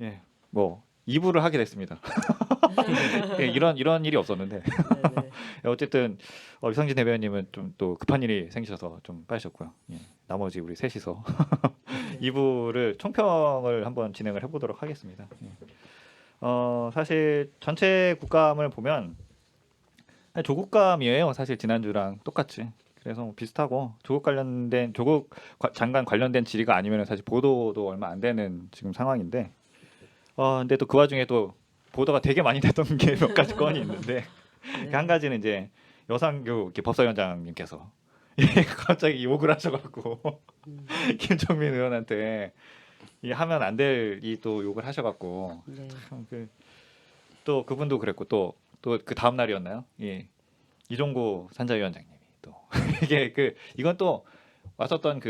예, 뭐 2부를 하게 됐습니다. 예, 이런 일이 없었는데 네네. 어쨌든 유상진 대변인님은 좀 또 급한 일이 생기셔서 좀 빠지셨고요. 예, 나머지 우리 셋이서 네. 2부를 총평을 한번 진행을 해보도록 하겠습니다. 예. 사실 전체 국감을 보면 조국감이에요. 사실 지난주랑 똑같이. 그래서 뭐 비슷하고 조국 장관 관련된 질의가 아니면 사실 보도도 얼마 안 되는 지금 상황인데 근데 또 그 와중에 또 보도가 되게 많이 됐던 게 몇 가지 건이 있는데 네. 한 가지는 이제 여상규 이렇게 법사위원장님께서 갑자기 욕을 하셔갖고 음, 김정민 의원한테 이 하면 안 될 이 또 욕을 하셔갖고 네. 참 또 그분도 그랬고 또 그 다음 날이었나요? 예, 이종구 산자위원장님이 또 이게 이건 또 왔었던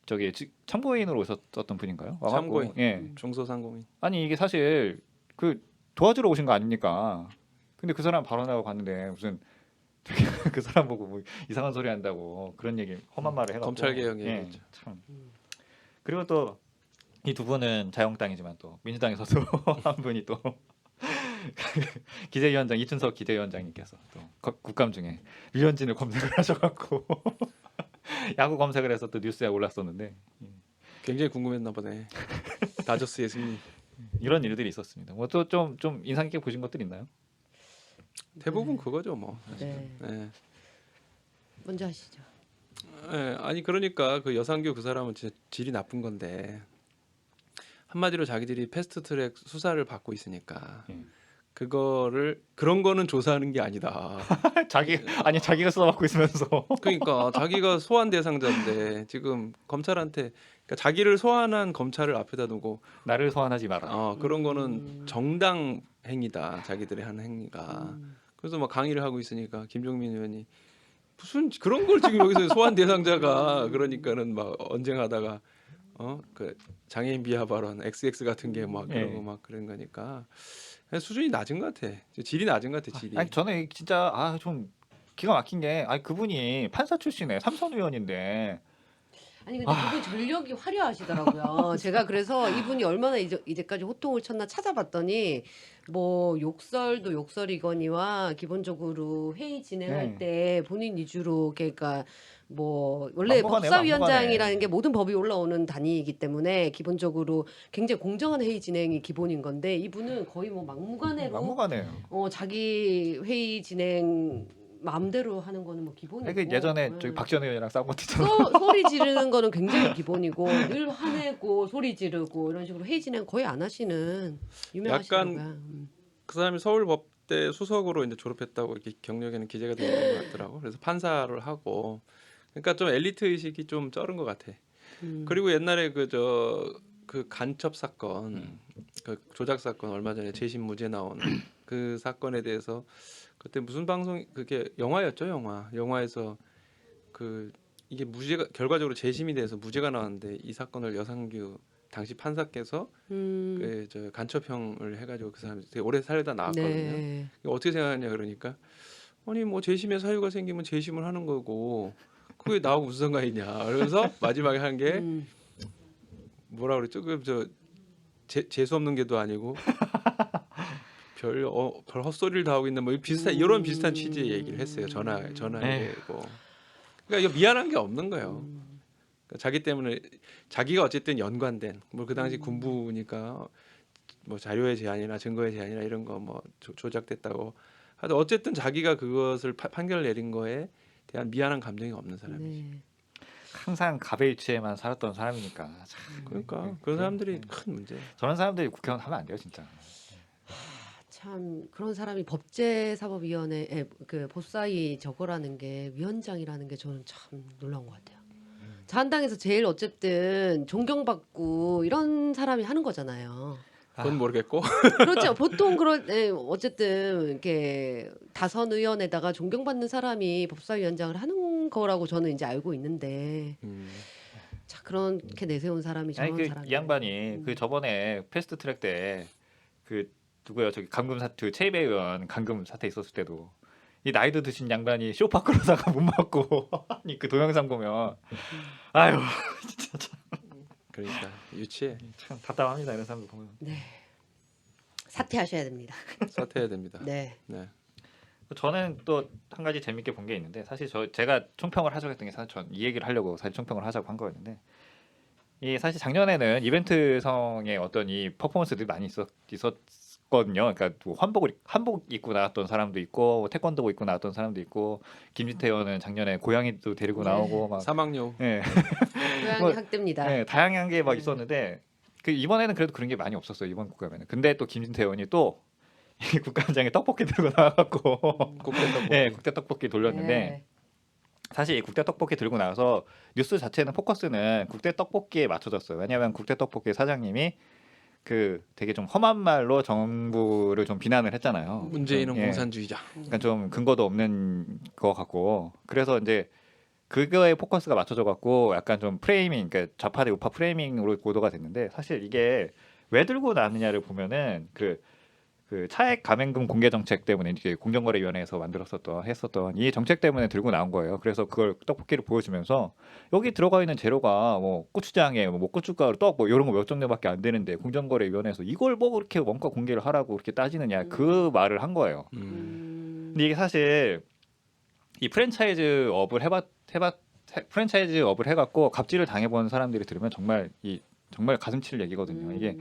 저기 참고인으로 오셨던 분인가요? 와갖고, 참고인. 예. 중소상공인. 아니 이게 사실 도와주러 오신 거 아닙니까? 근데 그 사람 발언하고 갔는데 무슨 그 사람 보고 뭐 이상한 소리 한다고 그런 얘기 험한 말을 해갖고 검찰 개혁 예, 얘기했죠. 참. 음, 그리고 또 이 두 분은 자유한국당이지만 또 민주당에서도 한 분이 또 기재위원장 이춘석 기재위원장님께서 또 국감 중에 류현진을 검색을 하셔갖고 야구 검색을 해서 또 뉴스에 올랐었는데 굉장히 궁금했나 보네. 다저스의 승리. 이런 일들이 있었습니다. 뭐 또 좀 인상 깊게 보신 것들 있나요? 대부분 그거죠 뭐. 네. 예. 먼저 하시죠. 예, 아니 그러니까 그 여상규 그 사람은 진짜 질이 나쁜 건데 한마디로 자기들이 패스트트랙 수사를 받고 있으니까 예. 그런 거는 조사하는 게 아니다. 자기가 써먹고 있으면서 그러니까 자기가 소환 대상자인데 지금 검찰한테 그러니까 자기를 소환한 검찰을 앞에다 두고 나를 소환하지 마라. 그런 거는 정당 행위다. 자기들이 하는 행위가. 음, 그래서 막 강의를 하고 있으니까 김종민 의원이 무슨 그런 걸 지금 여기서 소환 대상자가 그러니까는 막 언쟁하다가 그 장애인 비하 발언 XX 같은 게 막 예. 그러고 막 그런 거니까 수준이 낮은 것 같아. 질이 낮은 것 같아. 질이. 아니 저는 진짜 좀 기가 막힌 게 그분이 판사 출신에 삼선 의원인데 아니 근데 그분 전력이 화려하시더라고요. 제가 그래서 이분이 얼마나 이제까지 호통을 쳤나 찾아봤더니 뭐 욕설도 욕설이거니와 기본적으로 회의 진행할 네. 때 본인 위주로 그러니까 뭐 원래 막무가내요, 법사위원장이라는 막무가내. 게 모든 법이 올라오는 단위이기 때문에 기본적으로 굉장히 공정한 회의 진행이 기본인 건데 이분은 거의 뭐 막무가내로 막무가내요. 자기 회의 진행 마음대로 하는 거는 뭐 기본이고 예전에 저기 박지원 의원이랑 싸운 것도 있잖아. 소리 지르는 거는 굉장히 기본이고 늘 화내고 소리 지르고 이런 식으로 회의 진행 거의 안 하시는 유명하시더라고요. 그 사람이 서울법대 수석으로 이제 졸업했다고 이렇게 경력에는 기재가 되어 있는 것 같더라고. 그래서 판사를 하고 그러니까 좀 엘리트 의식이 좀 쩔은 것 같아. 그리고 옛날에 그 간첩 사건, 그 조작 사건 얼마 전에 재심 무죄 나온 그 사건에 대해서 그때 무슨 방송 그게 영화였죠, 영화에서 이게 무죄가 결과적으로 재심이 돼서 무죄가 나왔는데 이 사건을 여상규 당시 판사께서 저 간첩형을 해가지고 그 사람이 되게 오래 살다 나왔거든요. 네. 어떻게 생각하냐 그러니까 아니 뭐 재심에 사유가 생기면 재심을 하는 거고 그게 나하고 무슨 상관이냐. 그래서 마지막에 한 게 뭐라 그랬죠? 재수 없는 게도 아니고 별 헛소리를 다 하고 있는 뭐 이런 비슷한 취지의 얘기를 했어요. 전화에고. 그러니까 이거 미안한 게 없는 거예요. 그러니까 자기 때문에 자기가 어쨌든 연관된 뭐 그 당시 군부니까 뭐 자료의 제한이나 증거의 제한이나 이런 거 뭐 조작됐다고 하여튼 어쨌든 자기가 그것을 판결을 내린 거에 대한 미안한 감정이 없는 사람이지. 네. 항상 갑의 일치에만 살았던 사람이니까. 참, 그러니까 그런 사람들이 큰 문제예요. 저런 사람들이 국회의원 하면 안 돼요, 진짜. 참 그런 사람이 법제사법위원회에 그 법사위 저거라는 게 위원장이라는 게 저는 참 놀라운 것 같아요. 자한당에서 제일 어쨌든 존경받고 이런 사람이 하는 거잖아요. 그건 모르겠고 그렇죠. 보통 어쨌든 이렇게 다선 의원에다가 존경받는 사람이 법사위원장을 하는 거라고 저는 이제 알고 있는데 자 그렇게 내세운 사람이 저런 사람이 이 양반이 저번에 패스트트랙 때 누구요? 저기 최이배 의원 감금 사태 있었을 때도 이 나이도 드신 양반이 쇼파 끌어다가 못 맞고 아니 그 동영상 보면 아유 진짜 그러니까 유치해. 참 답답합니다 이런 사람들 보면. 네. 사퇴하셔야 됩니다. 사퇴해야 됩니다. 네. 네. 저는 또 한 가지 재밌게 본 게 있는데 사실 제가 총평을 하자고 했던 게 사실 전 이 얘기를 하려고 사실 총평을 하자고 한 거였는데 이 사실 작년에는 이벤트성의 어떤 이 퍼포먼스들이 많이 있었거든요. 그러니까 뭐 한복 입고 나왔던 사람도 있고 태권도 입고 나왔던 사람도 있고 김진태원은 작년에 고양이도 데리고 네. 나오고 막 사막여우. 예, 고양이 뭐, 학대입니다. 예, 다양한 게 막 네. 있었는데 그 이번에는 그래도 그런 게 많이 없었어요. 이번 국감에는. 근데 또 김진태원이 또 이 국감장에 떡볶이 들고 나와갖고 국대 떡볶이. 예, 국대 떡볶이 돌렸는데 네. 사실 이 국대 떡볶이 들고 나와서 뉴스 자체는 포커스는 국대 떡볶이에 맞춰졌어요. 왜냐하면 국대 떡볶이 사장님이 그 되게 좀 험한 말로 정부를 좀 비난을 했잖아요. 문재인은 예, 공산주의자. 그러니까 좀 근거도 없는 거 같고 그래서 이제 그거에 포커스가 맞춰져 갖고 약간 좀 프레이밍, 그러니까 좌파 대 우파 프레이밍으로 보도가 됐는데 사실 이게 왜 들고 나왔느냐를 보면은 그 차액 감행금 공개 정책 때문에 이제 공정거래위원회에서 했었던 이 정책 때문에 들고 나온 거예요. 그래서 그걸 떡볶이를 보여주면서 여기 들어가 있는 재료가 뭐 고추장에 뭐 고춧가루 떡 뭐 이런 거 몇 종류밖에 안 되는데 공정거래위원회에서 이걸 뭐 그렇게 원가 공개를 하라고 그렇게 따지느냐 그 말을 한 거예요. 근데 이게 사실 이 프랜차이즈 업을 해갖고 갑질을 당해본 사람들이 들으면 정말 가슴 칠 얘기거든요. 이게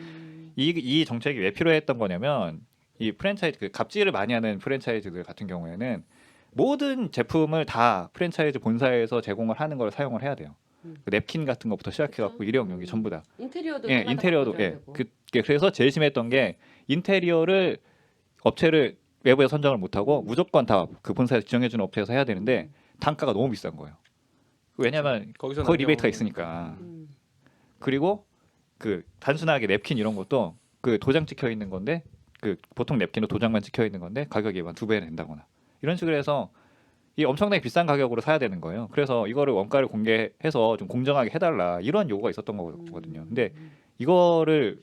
이 정책이 왜 필요했던 거냐면 이 프랜차이즈 그 갑질을 많이 하는 프랜차이즈들 같은 경우에는 모든 제품을 다 프랜차이즈 본사에서 제공을 하는 걸 사용을 해야 돼요. 그 냅킨 같은 것부터 시작해갖고 그렇죠. 일회용용기 전부 다. 인테리어도 예, 하나도 인테리어도 바꿔줘야 예. 되고. 그래서 제일 심했던 게 인테리어를 업체를 외부에 선정을 못하고 무조건 다 그 본사에서 지정해주는 업체에서 해야 되는데 단가가 너무 비싼 거예요. 왜냐면 거기서 거의 리베이트가 남겨먹는 있으니까. 음. 그리고 그 단순하게 냅킨 이런 것도 그 도장 찍혀 있는 건데 그 보통 냅킨은 도장만 찍혀 있는 건데 가격이 한 2배 된다거나 이런 식으로 해서 이 엄청나게 비싼 가격으로 사야 되는 거예요. 그래서 이거를 원가를 공개해서 좀 공정하게 해달라 이런 요구가 있었던 거거든요. 근데 이거를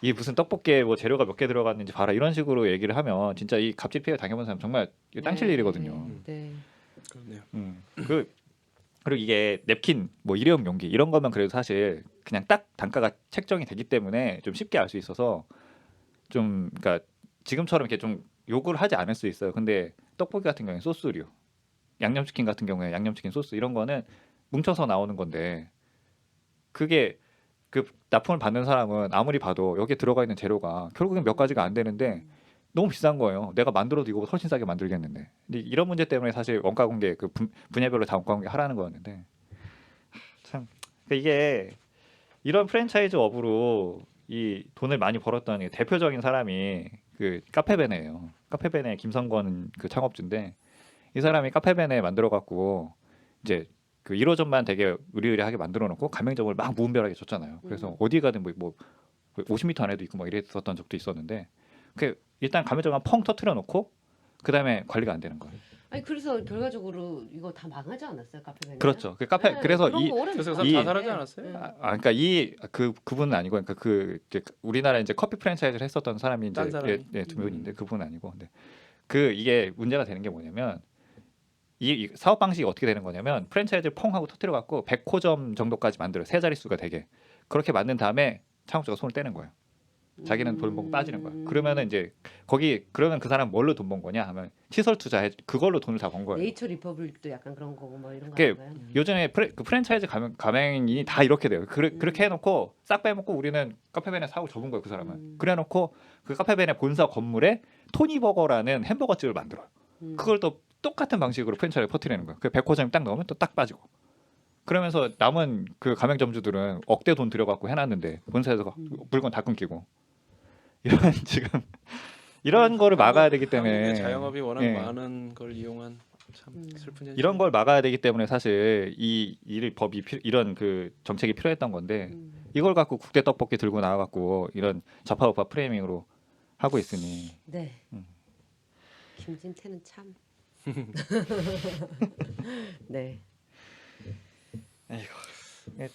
이 무슨 떡볶이에 뭐 재료가 몇 개 들어갔는지 봐라 이런 식으로 얘기를 하면 진짜 이 갑질 피해 당해본 사람 정말 땅칠 일이거든요. 네. 그렇네요. 그리고 이게 냅킨 뭐 일회용 용기 이런 거면 그래도 사실 그냥 딱 단가가 책정이 되기 때문에 좀 쉽게 알 수 있어서 좀 그러니까 지금처럼 이렇게 좀 요구를 하지 않을 수 있어요. 근데 떡볶이 같은 경우에 소스류, 양념치킨 같은 경우에 양념치킨 소스 이런 거는 뭉쳐서 나오는 건데 그게 그 납품을 받는 사람은 아무리 봐도 여기에 들어가 있는 재료가 결국엔 몇 가지가 안 되는데 너무 비싼 거예요. 내가 만들어도 이거 훨씬 싸게 만들겠는데. 근데 이런 문제 때문에 사실 원가 공개 그 분야별로 다 원가 공개 하라는 거였는데 참 그러니까 이게 이런 프랜차이즈 업으로 이 돈을 많이 벌었던 대표적인 사람이 그 카페베네예요. 카페베네 김성권 그 창업주인데 이 사람이 카페베네 만들어 갖고 이제 그 1호점만 되게 의리의리하게 만들어 놓고 가맹점을 막 무분별하게 줬잖아요. 그래서 어디 가든 뭐 50m 안에도 있고 막 이랬었던 적도 있었는데 그 일단 가맹점만 펑 터트려 놓고 그다음에 관리가 안 되는 거예요. 아니 그래서 결과적으로 이거 다 망하지 않았어요 카페베네? 그렇죠. 그 카페 그래서 그런 이 거 오래 그래서 못 그 사람 이- 자살하지 봤는데. 않았어요? 네. 그러니까 이 그분은 아니고 그러니까 그 이제 우리나라 이제 커피 프랜차이즈를 했었던 사람이 이제 딴 사람이? 두 분인데 그분은 아니고 근데 그 이게 문제가 되는 게 뭐냐면 이 사업 방식이 어떻게 되는 거냐면 프랜차이즈를 펑 하고 터뜨려 갖고 100호점 정도까지 만들어요. 세 자릿수가 되게 그렇게 만든 다음에 창업주가 손을 떼는 거예요. 자기는 돈 벌고 빠지는 거야. 그러면은 이제 그러면 그 사람 뭘로 돈 번 거냐 하면 시설 투자해 그걸로 돈을 다 번 거예요. 네이처 리퍼블릭도 약간 그런 거고 뭐 이런 거 그게 아닌가요? 요즘에 그 프랜차이즈 가맹이 다 이렇게 돼요. 그렇게 해놓고 싹 빼먹고 우리는 카페벤에 사고 접은 거예요. 그 사람은. 그래놓고 그 카페벤의 본사 건물에 토니버거라는 햄버거 집을 만들어요. 그걸 또 똑같은 방식으로 프랜차이즈 퍼뜨리는 거예요. 그 100호점이 딱 넣으면 또 딱 빠지고. 그러면서 남은 그 가맹점주들은 억대 돈 들여갖고 해놨는데 본사에서 물건 다 끊기고 이런 지금 이런 거를 막아야 되기 때문에 한국의 자영업이 워낙 예. 많은 걸 이용한 참 슬픈 현실. 이런 걸 막아야 되기 때문에 사실 이런 그 정책이 필요했던 건데 이걸 갖고 국대 떡볶이 들고 나와갖고 이런 좌파우파 프레이밍으로 하고 있으니 네. 김진태는 참. 네.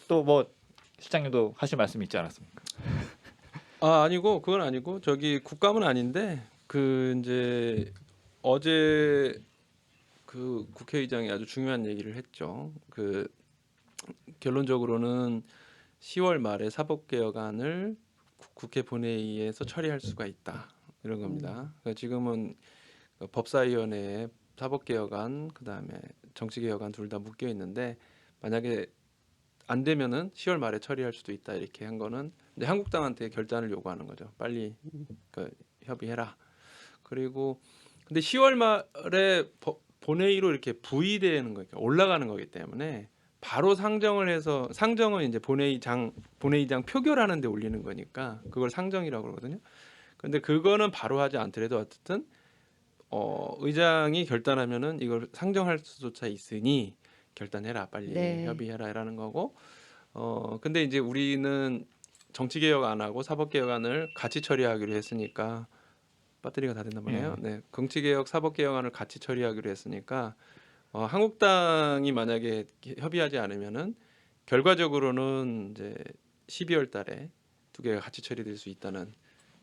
또 뭐 실장님도 하실 말씀이 있지 않았습니까? 아니고 그건 아니고 저기 국감은 아닌데 그 이제 어제 그 국회의장이 아주 중요한 얘기를 했죠. 그 결론적으로는 10월 말에 사법개혁안을 국회 본회의에서 처리할 수가 있다 이런 겁니다. 그러니까 지금은 법사위원회에 사법개혁안 그다음에 정치개혁안 둘 다 묶여 있는데 만약에 안 되면은 10월 말에 처리할 수도 있다 이렇게 한 거는 이제 한국당한테 결단을 요구하는 거죠. 빨리 그 협의해라. 그리고 근데 10월 말에 본회의로 이렇게 부의되는 거, 올라가는 거기 때문에 바로 상정을 해서 상정은 이제 본회의장 표결하는 데 올리는 거니까 그걸 상정이라고 그러거든요. 근데 그거는 바로 하지 않더라도 어쨌든 의장이 결단하면은 이걸 상정할 수조차 있으니 결단해라 빨리 네. 협의해라라는 거고 근데 이제 우리는 정치개혁 안 하고 사법개혁안을 같이 처리하기로 했으니까 배터리가 다 됐나 보네요. 네, 정치개혁 사법개혁안을 같이 처리하기로 했으니까 한국당이 만약에 협의하지 않으면은 결과적으로는 이제 12월 달에 두 개가 같이 처리될 수 있다는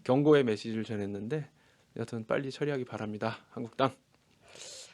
경고의 메시지를 전했는데 여튼 빨리 처리하기 바랍니다. 한국당.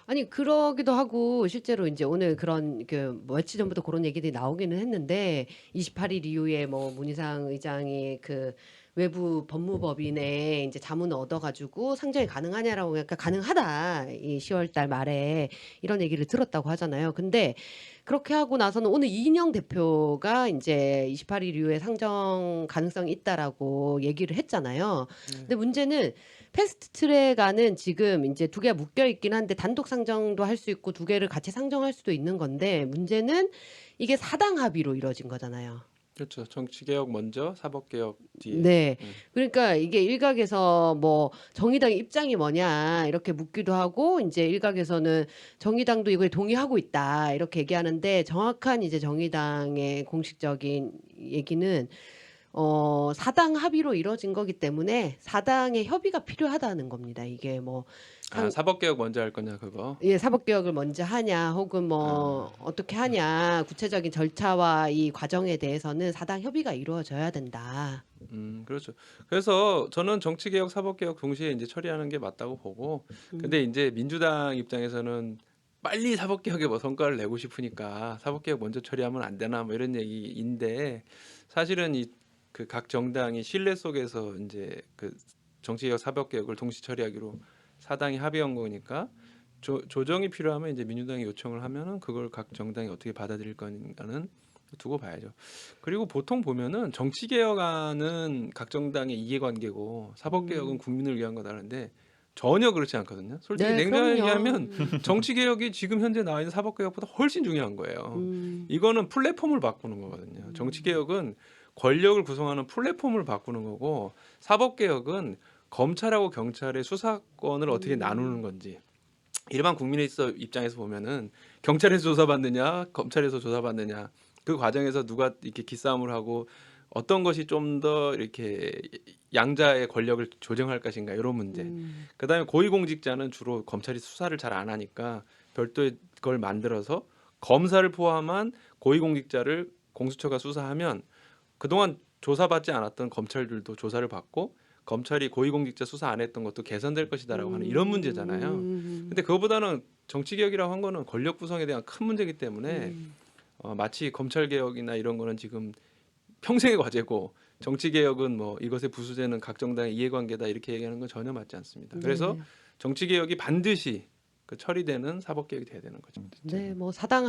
아니 그러기도 하고 실제로 이제 오늘 그런 그 며칠 전부터 그런 얘기들이 나오기는 했는데 28일 이후에 뭐 문희상 의장이 그 외부 법무법인에 이제 자문을 얻어가지고 상정이 가능하냐라고 그러니까 가능하다 이 10월 달 말에 이런 얘기를 들었다고 하잖아요. 근데 그렇게 하고 나서는 오늘 이인영 대표가 이제 28일 이후에 상정 가능성이 있다라고 얘기를 했잖아요. 근데 문제는 패스트 트랙안은 지금 이제 두 개가 묶여 있긴 한데 단독 상정도 할 수 있고 두 개를 같이 상정할 수도 있는 건데 문제는 이게 사당 합의로 이루어진 거잖아요. 그렇죠. 정치개혁 먼저 사법개혁 뒤에. 네. 그러니까 이게 일각에서 뭐 정의당 입장이 뭐냐 이렇게 묻기도 하고 이제 일각에서는 정의당도 이거에 동의하고 있다 이렇게 얘기하는데 정확한 이제 정의당의 공식적인 얘기는 사당 합의로 이루어진 거기 때문에 사당의 협의가 필요하다는 겁니다. 이게 뭐 사법개혁 먼저 할 거냐 그거. 예, 사법개혁을 먼저 하냐 혹은 뭐 어떻게 하냐 구체적인 절차와 이 과정에 대해서는 사당 협의가 이루어져야 된다. 그렇죠. 그래서 저는 정치개혁, 사법개혁 동시에 이제 처리하는 게 맞다고 보고, 근데 이제 민주당 입장에서는 빨리 사법개혁에 뭐 성과를 내고 싶으니까 사법개혁 먼저 처리하면 안 되나 뭐 이런 얘기인데 사실은 이 그 각 정당이 신뢰 속에서 이제 그 정치개혁, 사법개혁을 동시 처리하기로 사당이 합의한 거니까 조정이 필요하면 이제 민주당이 요청을 하면은 그걸 각 정당이 어떻게 받아들일 건가는 두고 봐야죠. 그리고 보통 보면은 정치개혁안은 각 정당의 이해관계고 사법개혁은 국민을 위한 거다는데 전혀 그렇지 않거든요. 솔직히 네, 냉정하게 그럼요. 얘기하면 정치개혁이 지금 현재 나와 있는 사법개혁보다 훨씬 중요한 거예요. 이거는 플랫폼을 바꾸는 거거든요. 정치개혁은 권력을 구성하는 플랫폼을 바꾸는 거고 사법개혁은 검찰하고 경찰의 수사권을 어떻게 나누는 건지 일반 국민의 입장에서 보면은 경찰에서 조사받느냐 검찰에서 조사받느냐 그 과정에서 누가 이렇게 기싸움을 하고 어떤 것이 좀 더 이렇게 양자의 권력을 조정할 것인가 이런 문제. 그다음에 고위공직자는 주로 검찰이 수사를 잘 안 하니까 별도의 걸 만들어서 검사를 포함한 고위공직자를 공수처가 수사하면 그동안 조사받지 않았던 검찰들도 조사를 받고 검찰이 고위공직자 수사 안 했던 것도 개선될 것이다라고 하는 이런 문제잖아요. 근데 그거보다는 정치개혁이라고 한 거는 권력 구성에 대한 큰 문제이기 때문에 마치 검찰개혁이나 이런 거는 지금 평생의 과제고 정치개혁은 뭐 이것의 부수제는 각 정당의 이해관계다 이렇게 얘기하는 건 전혀 맞지 않습니다. 그래서 네. 정치개혁이 반드시 그 처리되는 사법개혁이 돼야 되는 거죠. 네, 뭐 사당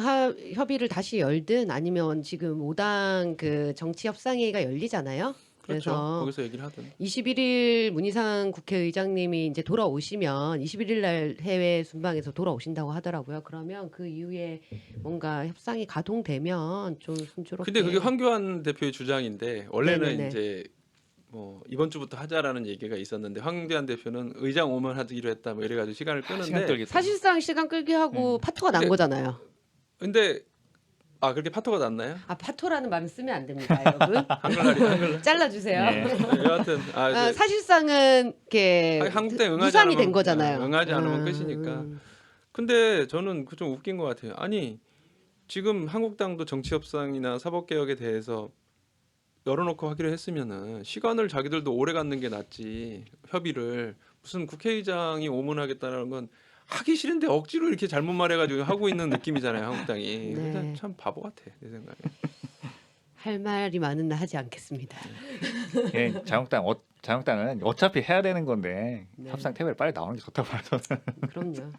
협의를 다시 열든 아니면 지금 5당 그 정치 협상회의가 열리잖아요. 그렇죠. 그래서 거기서 얘기를 하든. 21일 문희상 국회의장님이 이제 돌아오시면 21일 날 해외 순방에서 돌아오신다고 하더라고요. 그러면 그 이후에 뭔가 협상이 가동되면 좀 순조롭게. 근데 그게 황교안 대표의 주장인데 원래는 네네네. 이제 뭐 이번 주부터 하자라는 얘기가 있었는데 황교안 대표는 의장 오면 하기로 했다 뭐 이래가지고 시간을 시간 끄는데 끌겠다. 사실상 시간 끌기 하고 파토가 난 근데- 거잖아요. 근데 그렇게 파토가 났나요? 아 파토라는 말은 쓰면 안 됩니다, 여러분. 한글 잘라주세요. 네. 여하튼 이제 사실상은 이렇게 한국당 응하지 무산이 않으면- 된 거잖아요. 응하지 않으면 끝이니까. 근데 저는 그 좀 웃긴 것 같아요. 아니 지금 한국당도 정치 협상이나 사법개혁에 대해서 열어놓고 하기로 했으면은 시간을 자기들도 오래 갖는 게 낫지 협의를 무슨 국회의장이 오문하겠다는 건 하기 싫은데 억지로 이렇게 잘못 말해가지고 하고 있는 느낌이잖아요 한국당이. 네. 그래서 참 바보 같아 내 생각에. 할 말이 많은 하지 않겠습니다. 예, 자영당은 어차피 해야 되는 건데 네. 협상 테이블에 빨리 나오는 게 좋다고 봐요. 저는. 그럼요.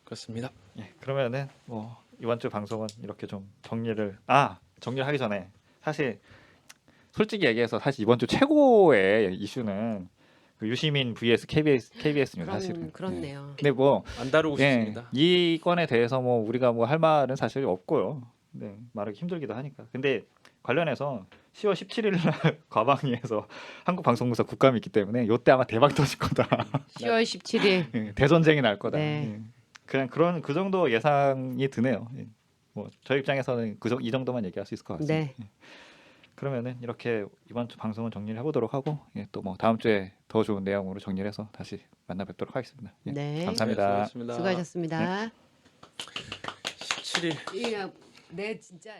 그렇습니다. 예, 그러면은 뭐 이번 주 방송은 이렇게 좀 정리를 정리하기 전에 사실 솔직히 얘기해서 사실 이번 주 최고의 이슈는 그 유시민 vs KBS입니다. 사실은. 그렇네요. 근데 뭐 안 다루고 싶습니다. 이 건에 대해서 뭐 우리가 뭐 할 말은 사실 없고요. 네, 말하기 힘들기도 하니까. 근데 관련해서 10월 17일 날 과방위에서 한국방송공사 국감이 있기 때문에 요때 아마 대박 터질 거다. 10월 17일. 예, 대전쟁이 날 거다. 네. 예. 그냥 그 정도 예상이 드네요. 예. 뭐 저희 입장에서는 이 정도만 얘기할 수 있을 것 같습니다. 네. 예. 그러면은 이렇게 이번 주 방송은 정리를 해보도록 하고 또 뭐 다음 주에 더 좋은 내용으로 정리를 해서 다시 만나 뵙도록 하겠습니다. 예. 네. 감사합니다. 수고하셨습니다. 수고하셨습니다. 17일 네, 진짜.